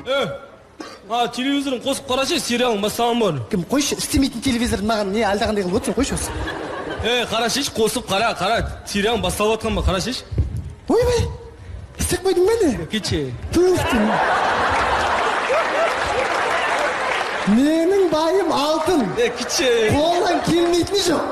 телевизорын қосып қарашы, сериалың бастаған бар. Кім, қойшы, істемейтін телевизорын маған не алдағандай қылып отырсың, қойшы осы. Қарашыш, қосып қара, сериалың басталып жатқан ба, қарашыш. Ойбай, істеп қойдың ба не? Кече. Туфтың. Менің байым алтын. Кече. Қолдан келмейтіні жоқ.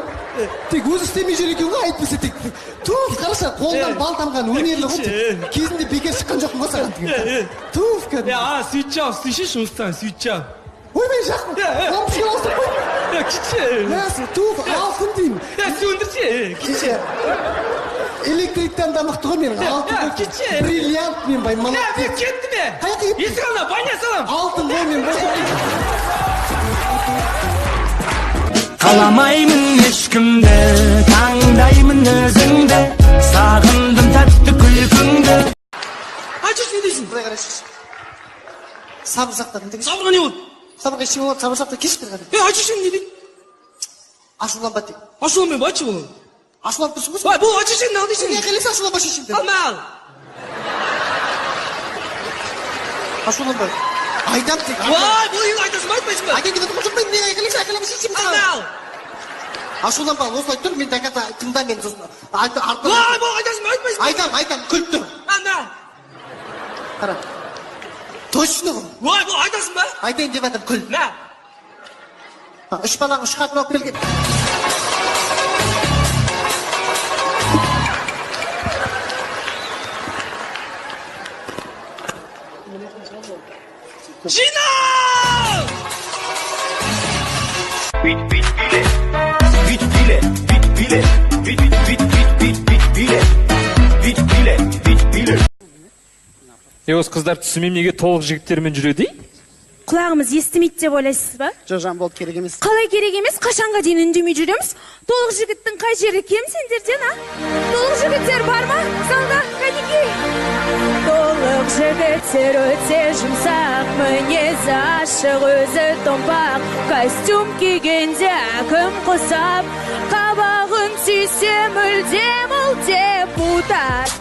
Тек өзі істемей жүр екен ғой, айтпаса тек. Туф, қараша, қолдан бал тамған өнерлі ғой. Кезінде бекер шыққан жоқпын ғой саған деген. Туф, кәдімгі. Сөйтші, істейші жұмыстан, сөйтші. Ойбай, жақын. Лампышқа ауыстырып қой. Кече. Мәсі, туф, алтын деймін. Сөндірші. Кече. Электриктен дамықты ғой менің алтын ғой. Кече. Бриллиант мен бай, молодец. Кетті ме? Қаяққа кетті? Есік алына, баня салам. Алтын ғой мен бай. Қаламаймын ешкімді, таңдаймын өзіңді, сағындым тәтті күлкіңді. Айчыш, не дейсің? Бұдай қарайшы. Сабыр сақтадым деген. Сабырға не болды? Сабырға ештеңе болады, сабыр сақтады, кешіктір қадым. Айчыш, не дейсің? Ашуланба тек. Ашуланбай, бачы бұл. Ашуланып тұрсың ғой? Бұл айчыш, не ал дейсің? Келесі ашуланба шешімді. Алмал. Ашуланба. Айдам тек. Бұл ел айтасың ба, айтпайсың ба? Айдан кетіп отырмын, не айқалайшы, айқалайшы шешімді. Алмал. Ашуланба, осылай тұр, мен тәката тыңда мен сосын. Бұл айтасың ба, айтпайсың ба? Айдам, күліп тұр. Алмал. Қара. Точно ғой. Бұл айтасың ба? Айтайын деп адам күл. Мә. Үш балаң үш қатын алып келген. Жинал! Осы қыздар түсінбеймін, неге толық жігіттермен жүреді? Құлағымыз естімейді деп ойлайсыз ба? Жоқ, жан болды, керек емес. Қалай керек емес? Қашанға дейін үндемей жүреміз? Толық жігіттің қай жері кем сендерден, а? Толық жігіттер бар ма? Залда, кәнекей. Толық жігіттер өте жұмсақ, мінез ашық, өзі томпақ, костюм кигенде кім құсап, қабағын сүйсе мүлдем ол депутат.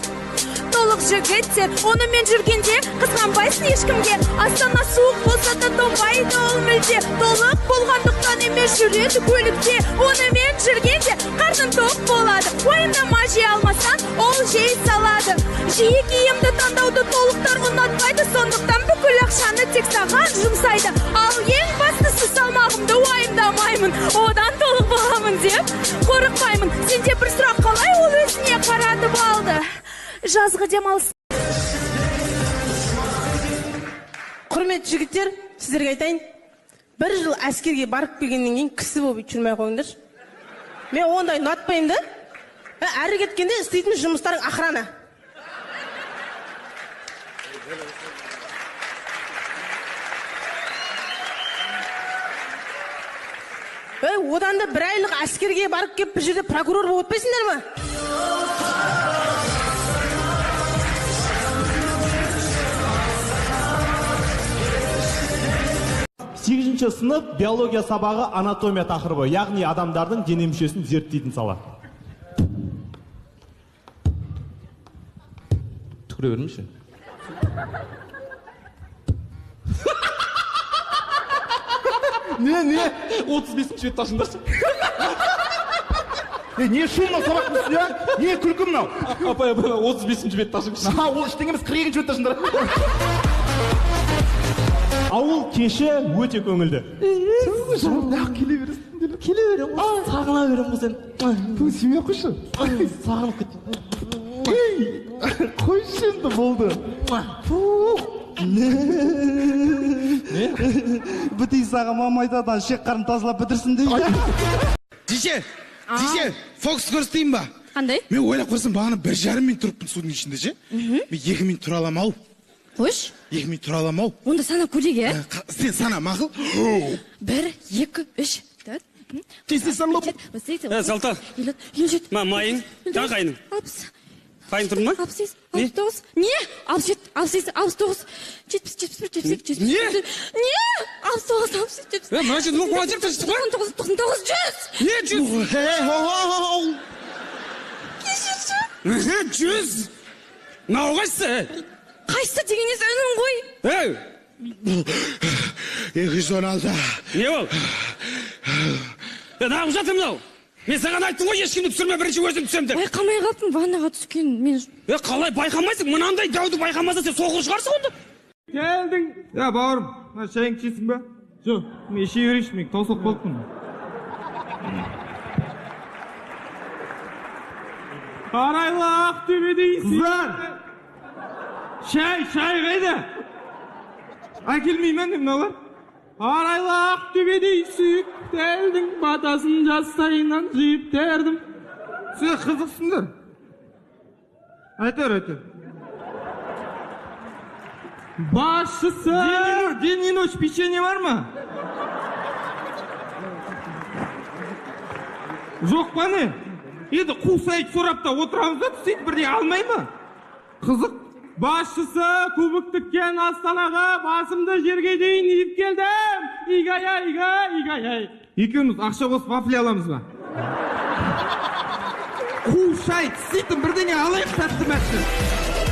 Толық жігіттер, онымен жүргенде қызғанбайсың ешкімге. Астана суық болса да томпайды ол мүлде. Толық болғандықтан емес жүреді көлікте. Онымен жүргенде қарның тоқ болады. Уайымдама жей алмасаң, ол жей салады. Жиі киімді таңдауды толықтар ұнатпайды, сондықтан бүкіл ақшаны тек саған жұмсайды. Ал ең бастысы салмағымды уайымдамаймын, одан толық боламын деп қорықпаймын. Сенде бір сұрақ қалай, ол өзіне қаратып алды. Жазғы демалыс. Құрметті жігіттер, сіздерге айтайын, бір жыл әскерге барып келгеннен кейін кісі болып жүрмей қойыңдар. Мен ондай ұнатпаймын да. Әрі кеткенде істейтін жұмыстарың охрана. Одан да бір айлық әскерге барып кеп бір жерде прокурор болып өтпейсіңдер ма? 8-ші сынып биология сабағы анатомия тақырыбы, яғни адамдардың дене мүшесін зерттейтін сала. Түкіре бермеші. Не? 35-ші бет ташындаршы. Не шумно сабақтың үстіне, а? Не күлкі мынау? Апай, 35-ші бет ташындаршы. Ол іштен емес 40-ші бет ташындар. Ауыл кеші өте көңілді. Келе бересің. Келе берем. Сағына берем бұл сен. Сүйме қойшы. Сағынып кеттім. Қойшы енді болды. Бітей саға мама айтадан шек қарын тазалап бітірсін дейді. Деше, фокус көрістейін ба? Қандай? Мен ойлап көрсем бағана 1,5 минут тұрыппын судың ішінде ше. Мен 2 минут тұра алам ау. Қош? 2 минут тұра алам ау. Онда сана көрейік, ә? Сен сана, мақыл? 1, 2, 3, 4. Тез санлап. Залта. Майың, жан қайының. 60. Қайын тұрдың ма? 68, 69. Не? 67, 68, 69. 70, 71, 72, 73. Не? Не? 69, 67, 70. Мына жерде қуа жеп тұрсыз ғой? 99, 100. Не 100? Кешірші. 100? Мынау қайсы? Қайсы дегенес үнің ғой? 216. Не бол? Неғып жатыр мынау? Мен саған айттым ғой, ешкімді түсірме, бірінші өзім түсем деп. Байқамай қалыппын, ваннаға түскен. Мен Қалай байқамайсың? Мынандай дауды байқамаса сен соғыл шығарсың онда. Келдің. Я бауырым, шайың ішесің ба? Жоқ, мен іше берейінші, мен таусылып қалыппын. Арайлы Ақтөбеде қыздар. Шай қайда? Әкелмеймін мыналар. Арайлы Ақтөбеде сүйіктердің батасын жастайынан жиып тердім. Сіз қызықсыңдар. Айтар. Басшысы! День и ночь печенье бар ма? Жоқ па не? Еді қусайып сұрапта отырамыз да түсейді бірдей алмай ма? Қызық. Басшысы кубок тіккен Астанаға басымды жерге дейін иіп келдім. Игай. Екеуміз ақша қосып вафли аламыз ба? Қусайып түсейді бірдеңе алайық тәтті мәтті.